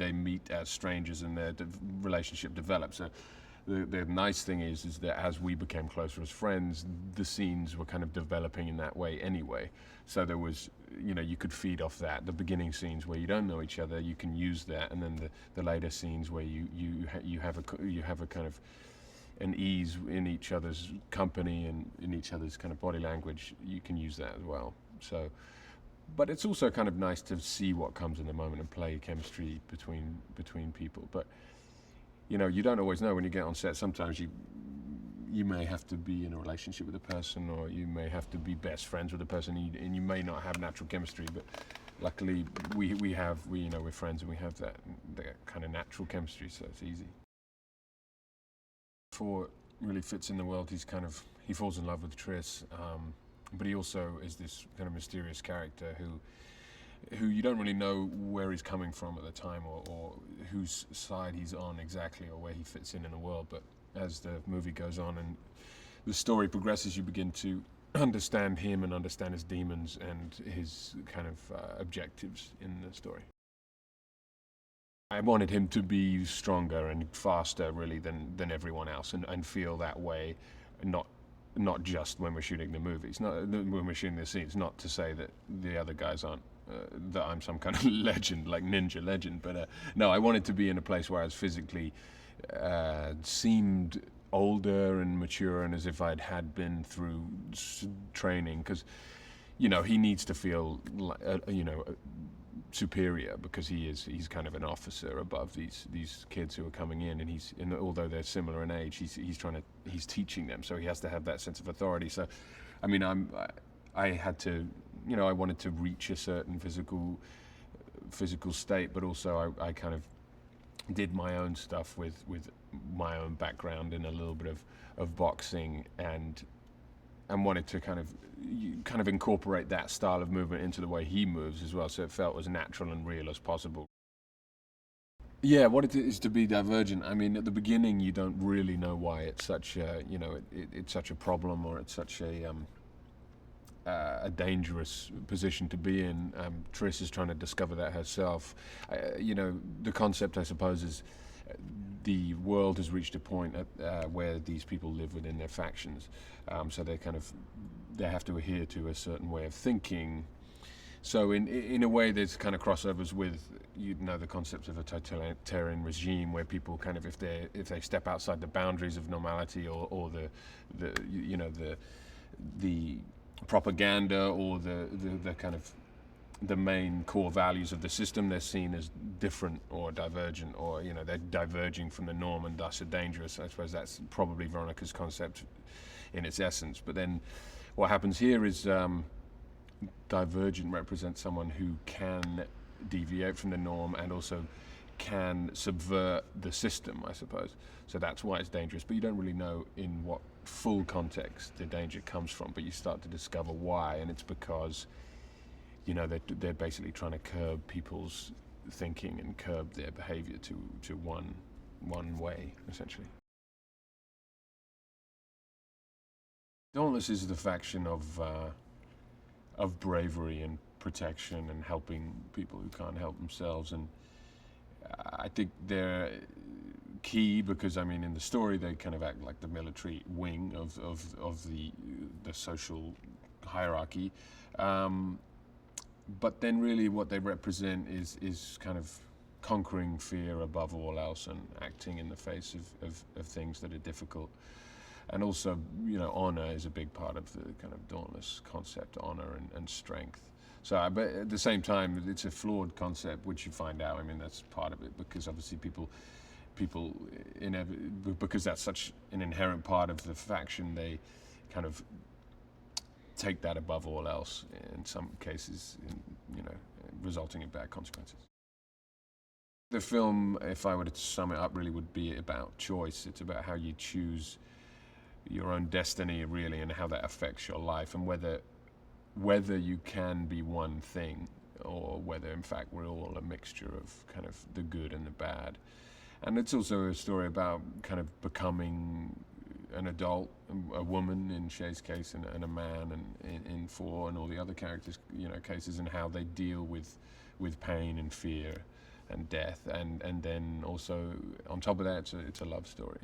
they meet as strangers and their relationship develops. So the nice thing is that as we became closer as friends, the scenes were kind of developing in that way anyway. So there was, you could feed off that. The beginning scenes where you don't know each other, you can use that, and then the later scenes where you have a kind of an ease in each other's company and in each other's kind of body language, you can use that as well. So, but it's also kind of nice to see what comes in the moment and play chemistry between people. But you don't always know when you get on set. Sometimes you may have to be in a relationship with a person, or you may have to be best friends with a person, and you may not have natural chemistry. But luckily, we're friends and we have that kind of natural chemistry, so it's easy. Before really fits in the world, he falls in love with Tris, but he also is this kind of mysterious character who you don't really know where he's coming from at the time, or whose side he's on exactly, or where he fits in the world. But as the movie goes on and the story progresses, you begin to understand him and understand his demons and his kind of objectives in the story. I wanted him to be stronger and faster, really, than everyone else, and feel that way, not just when we're shooting the movies, not when we're shooting the scenes. Not to say that the other guys aren't, that I'm some kind of legend, like ninja legend, but no, I wanted to be in a place where I was physically seemed older and mature, and as if had been through training, because he needs to feel superior, because he's kind of an officer above these kids who are coming in, and although they're similar in age, he's teaching them, so he has to have that sense of authority. So I mean, I had to, I wanted to reach a certain physical state, but also I kind of did my own stuff with my own background in a little bit of boxing, and wanted to kind of incorporate that style of movement into the way he moves as well, so it felt as natural and real as possible. Yeah, what it is to be Divergent. I mean, at the beginning, you don't really know why it's such a, it's such a problem, or it's such a dangerous position to be in. Tris is trying to discover that herself. The concept, I suppose, is the world has reached a point where these people live within their factions, so they have to adhere to a certain way of thinking. So in a way, there's kind of crossovers with the concept of a totalitarian regime, where people kind of, if they step outside the boundaries of normality, or the propaganda, or the kind of the main core values of the system, they're seen as different or divergent, or they're diverging from the norm and thus are dangerous. I suppose that's probably Veronica's concept in its essence. But then what happens here is Divergent represents someone who can deviate from the norm and also can subvert the system, I suppose. So that's why it's dangerous, but you don't really know in what full context the danger comes from, but you start to discover why, and it's because they're basically trying to curb people's thinking and curb their behavior to one way, essentially. Dauntless is the faction of bravery and protection and helping people who can't help themselves, and I think they're key because, I mean, in the story they kind of act like the military wing of the social hierarchy, but then really what they represent is kind of conquering fear above all else and acting in the face of things that are difficult. And also, honor is a big part of the kind of Dauntless concept, honor and strength. So, but at the same time, it's a flawed concept, which you find out. I mean, that's part of it, because obviously because that's such an inherent part of the faction, they kind of take that above all else in some cases, resulting in bad consequences. The film, if I were to sum it up, really would be about choice. It's about how you choose your own destiny, really, and how that affects your life, and whether you can be one thing, or whether in fact we're all a mixture of kind of the good and the bad. And it's also a story about kind of becoming an adult, a woman in Shay's case, and a man, and in Four and all the other characters' cases, and how they deal with pain and fear, and death, and then also on top of that, it's a love story.